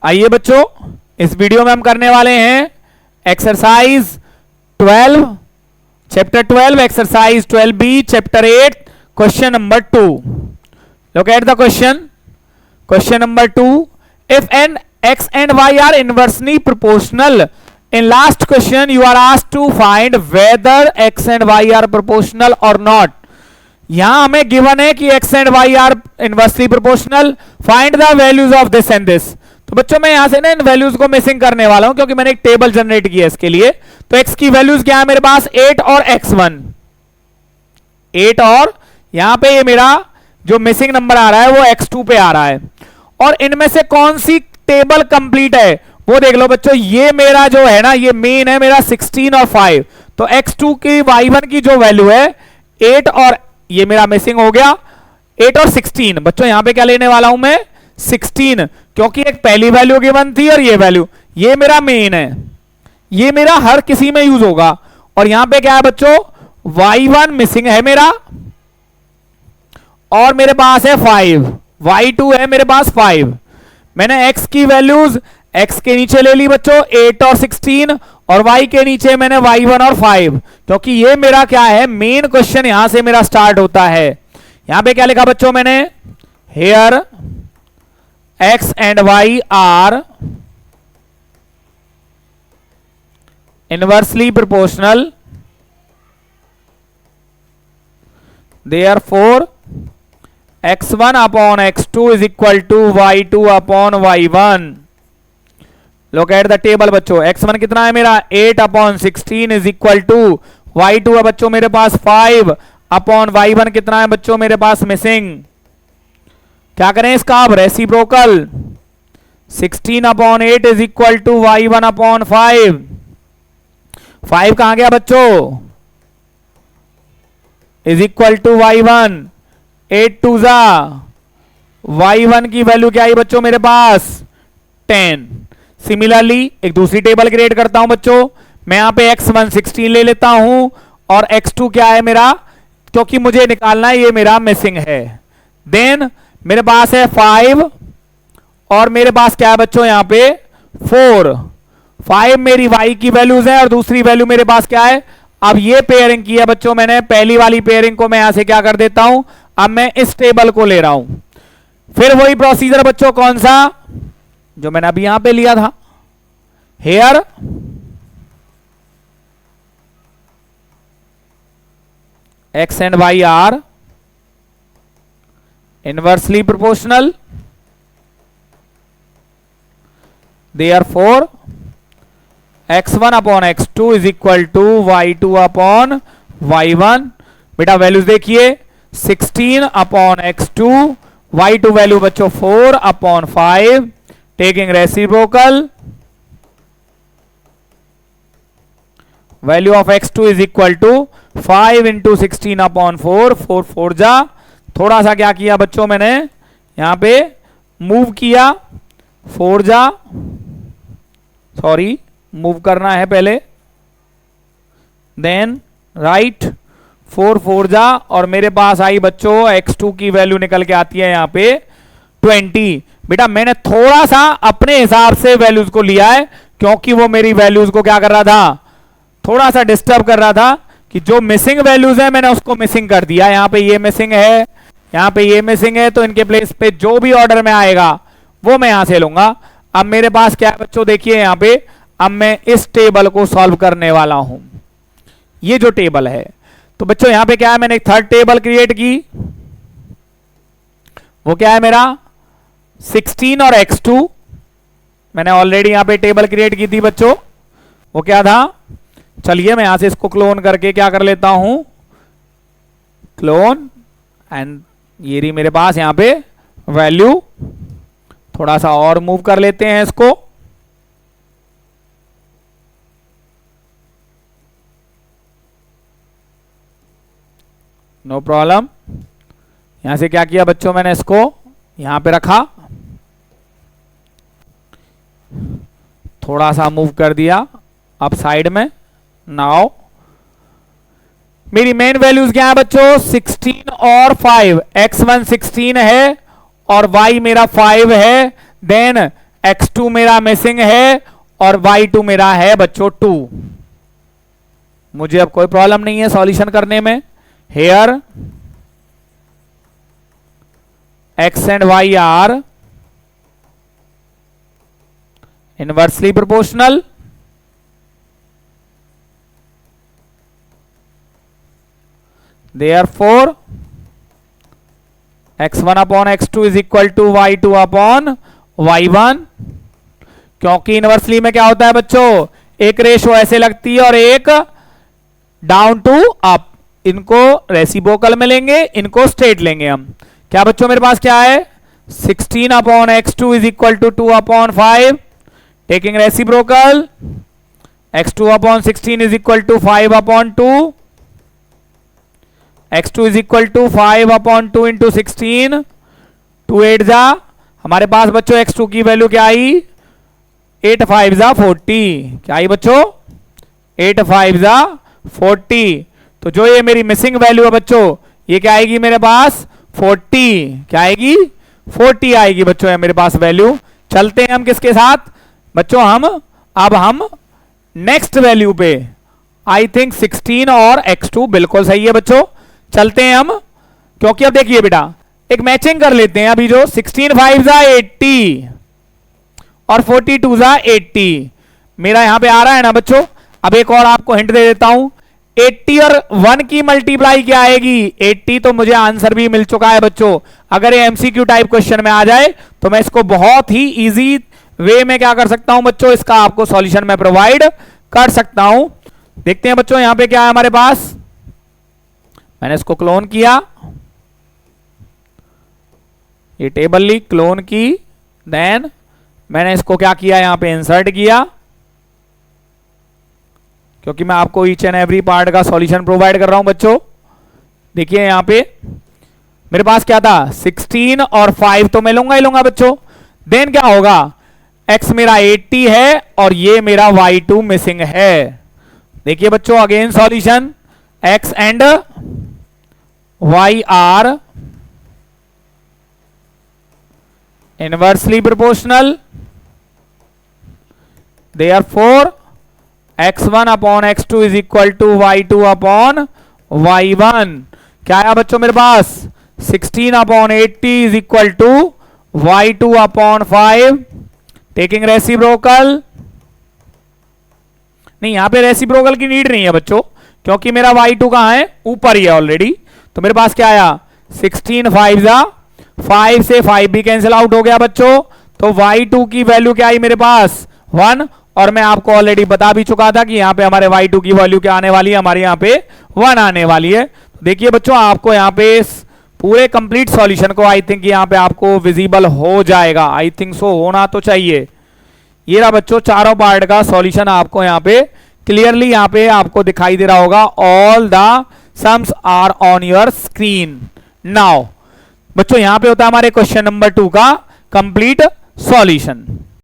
आइए बच्चों, इस वीडियो में हम करने वाले हैं exercise 12, chapter 12, exercise 12B, chapter 8, question number 2. Look at the question. Question number 2. If n x and y are inversely proportional, in last question you are asked to find whether x and y are proportional or not. यहां हमें given है कि x and y are inversely proportional. Find the values of this and this. तो बच्चों मैं यहां से ना इन वैल्यूज को मिसिंग करने वाला हूं क्योंकि मैंने एक टेबल जनरेट किया इसके लिए. तो x की वैल्यूज क्या है मेरे पास? 8 और x1. 8 और यहां पे ये मेरा जो मिसिंग नंबर आ रहा है वो x2 पे आ रहा है. और इनमें से कौन सी टेबल कंप्लीट है वो देख लो बच्चों. ये मेरा जो है ना, ये मेन है मेरा 16 और 5. तो x2 की y1 की जो वैल्यू है 8 और ये मेरा मिसिंग हो गया 8 और 16. बच्चों यहां पे क्या लेने वाला हूं मैं? 16, क्योंकि एक पहली वैल्यू गिवन थी और ये वैल्यू, ये मेरा मेन है, ये मेरा हर किसी में यूज होगा. और यहां पे क्या है बच्चों? y1 मिसिंग है मेरा और मेरे पास है 5. y2 है मेरे पास 5. मैंने x की वैल्यूज x के नीचे ले ली बच्चों 8 और 16, और y के नीचे मैंने y1 और 5, क्योंकि ये मेरा क्या है? मेन क्वेश्चन यहां से मेरा स्टार्ट होता है. यहां पे क्या लिखा बच्चों मैंने? Here x and y are inversely proportional, therefore x1 upon x2 is equal to y2 upon y1. Look at the table बच्चों. x1 कितना है मेरा? 8 upon 16 is equal to y2 है बच्चों मेरे पास 5 upon y1 कितना है बच्चों मेरे पास मिसिंग. क्या करें इसका अब? Reciprocal. 16 upon 8 is equal to y1 upon 5. 5 कहां गया बच्चों? Is equal to y1. 8 to जा y1 की वैल्यू क्या आई बच्चों मेरे पास? 10. सिमिलरली एक दूसरी टेबल क्रिएट करता हूं बच्चों. मैं यहां पे x1 16 ले लेता हूं और x2 क्या है मेरा? क्योंकि मुझे निकालना है, ये मेरा मिसिंग है. देन मेरे पास है 5 और मेरे पास क्या है बच्चों यहां पे? 4. 5 मेरी y की वैल्यूज है और दूसरी वैल्यू मेरे पास क्या है? अब ये पेयरिंग की है बच्चों मैंने. पहली वाली पेयरिंग को मैं यहां से क्या कर देता हूं? अब मैं इस टेबल को ले रहा हूं. फिर वही प्रोसीजर बच्चों, कौन सा जो मैंने अभी यहां पे लिया था. Here x and y are inversely proportional, therefore x1 upon x2 is equal to y2 upon y1. बेटा वैल्यूज देखिए 16 upon x2, y2 वैल्यू बच्चों 4 upon 5, taking reciprocal. Value of x2 is equal to 5 into 16 upon 4. 4 4 जा. थोड़ा सा क्या किया बच्चों मैंने यहां पे मूव किया. 4 जा, सॉरी मूव करना है पहले. देन राइट 4 4 जा और मेरे पास आई बच्चों x2 की वैल्यू निकल के आती है यहां पे 20. बेटा मैंने थोड़ा सा अपने हिसाब से वैल्यूज को लिया है क्योंकि वो मेरी वैल्यूज को क्या कर रहा था? थोड़ा सा डिस्टर्ब कर रहा था कि जो मिसिंग वैल्यूज है मैंने उसको मिसिंग कर दिया. यहां पे ये मिसिंग है, यहां पे ये मिसिंग है, तो इनके प्लेस पे जो भी ऑर्डर में आएगा वो मैं यहां से लूंगा. अब मेरे पास क्या है बच्चों? देखिए यहां पे अब मैं इस टेबल को सॉल्व करने वाला हूं. ये जो टेबल है, तो बच्चों यहां पे क्या है? मैंने एक थर्ड टेबल क्रिएट की. वो क्या है मेरा? 16 और x2. मैंने ऑलरेडी यहां पे टेबल क्रिएट की थी बच्चों. वो क्या था? चलिए मैं यहां से इसको क्लोन करके क्या कर लेता हूं? क्लोन. एंड ये रही मेरे पास यहां पे वैल्यू. थोड़ा सा और मूव कर लेते हैं इसको. No problem. यहां से क्या किया बच्चों? मैंने इसको यहां पे रखा, थोड़ा सा मूव कर दिया अब साइड में. नाउ मेरी मेन वैल्यूज क्या है बच्चों? 16 और 5. x1 16 है और y मेरा 5 है. देन x2 मेरा मिसिंग है और y2 मेरा है बच्चों 2। मुझे अब कोई प्रॉब्लम नहीं है सॉल्यूशन करने में। Here x and y are inversely proportional, therefore x1 upon x2 is equal to y2 upon y1। क्योंकि इनवर्सली में क्या होता है बच्चों, एक रेशो ऐसे लगती है और एक डाउन टू अप। इनको रेसिप्रोकल में लेंगे, इनको स्ट्रेट लेंगे हम। क्या बच्चों मेरे पास क्या है, 16 upon x2 is equal to 2 upon 5, taking reciprocal x2 upon 16 is equal to 5 upon 2, x2 is equal to 5 upon 2 into 16, 2 8 जा। हमारे पास बच्चों x2 की वैल्यू क्या आई, 8 5 जा 40। क्या आई बच्चों, 8 5 जा 40। तो जो ये मेरी मिसिंग वैल्यू है बच्चों, ये क्या आएगी मेरे पास 40। क्या आएगी 40 आएगी बच्चों ये मेरे पास वैल्यू। चलते हैं हम किसके साथ बच्चों, अब हम नेक्स्ट वैल्यू पे। आई थिंक 16 और x2 बिल्कुल सही है बच्चों। चलते हैं हम, क्योंकि अब देखिए बेटा एक मैचिंग कर लेते हैं। अभी जो 16 5 जा 80 और 42 जा 80 मेरा यहां पे आ रहा है ना बच्चों। अब एक और आपको हिंट दे देता हूं, 80 और 1 की मल्टीप्लाई क्या आएगी 80। तो मुझे आंसर भी मिल चुका है बच्चों। अगर ये एमसीक्यू टाइप क्वेश्चन में आ जाए तो मैं इसको बहुत ही इजी वे में क्या कर सकता हूं बच्चों, इसका आपको सॉल्यूशन मैं प्रोवाइड कर सकता हूं। देखते हैं बच्चों यहां पे क्या है हमारे पास। मैंने इसको क्लोन किया, ये टेबल ली, क्लोन की, देन मैंने इसको क्या किया यहां पे इंसर्ट किया, क्योंकि मैं आपको ईच एंड एवरी पार्ट का सॉल्यूशन प्रोवाइड कर रहा हूं बच्चों। देखिए यहां पे मेरे पास क्या था 16 और 5 तो मैं लूंगा ही लूंगा बच्चों। देन क्या होगा, x मेरा 80 है और ये मेरा y2 मिसिंग है। देखिए बच्चों again solution, x and y are inversely proportional, therefore x1 upon x2 is equal to y2 upon y1। क्या आया बच्चों मेरे पास 16 upon 80 is equal to y2 upon 5, taking reciprocal. नहीं यहां पे रेसिप्रोकल की नीड नहीं है बच्चों, क्योंकि मेरा y2 कहां है, ऊपर ही है ऑलरेडी। तो मेरे पास क्या आया 16 5 जा 5 से 5 भी कैंसिल आउट हो गया बच्चों। तो y2 की वैल्यू क्या आई मेरे पास 1, और मैं आपको ऑलरेडी बता भी चुका था कि यहां पे हमारे y2 की वैल्यू क्या आने वाली है, हमारे यहां पे 1 आने वाली है। तो देखिए बच्चों आपको यहां पे पूरे कंप्लीट सॉल्यूशन को आई थिंक यहां पे आपको विजिबल हो जाएगा, आई थिंक सो होना तो चाहिए। ये रहा बच्चों चारों पार्ट का सॉल्यूशन आपको यहां पे क्लियरली यहां पे आपको दिखाई दे रहा होगा। All the sums are on your screen now. बच्चों यहां पे होता है हमारे क्वेश्चन नंबर 2 का कंप्लीट सॉल्यूशन।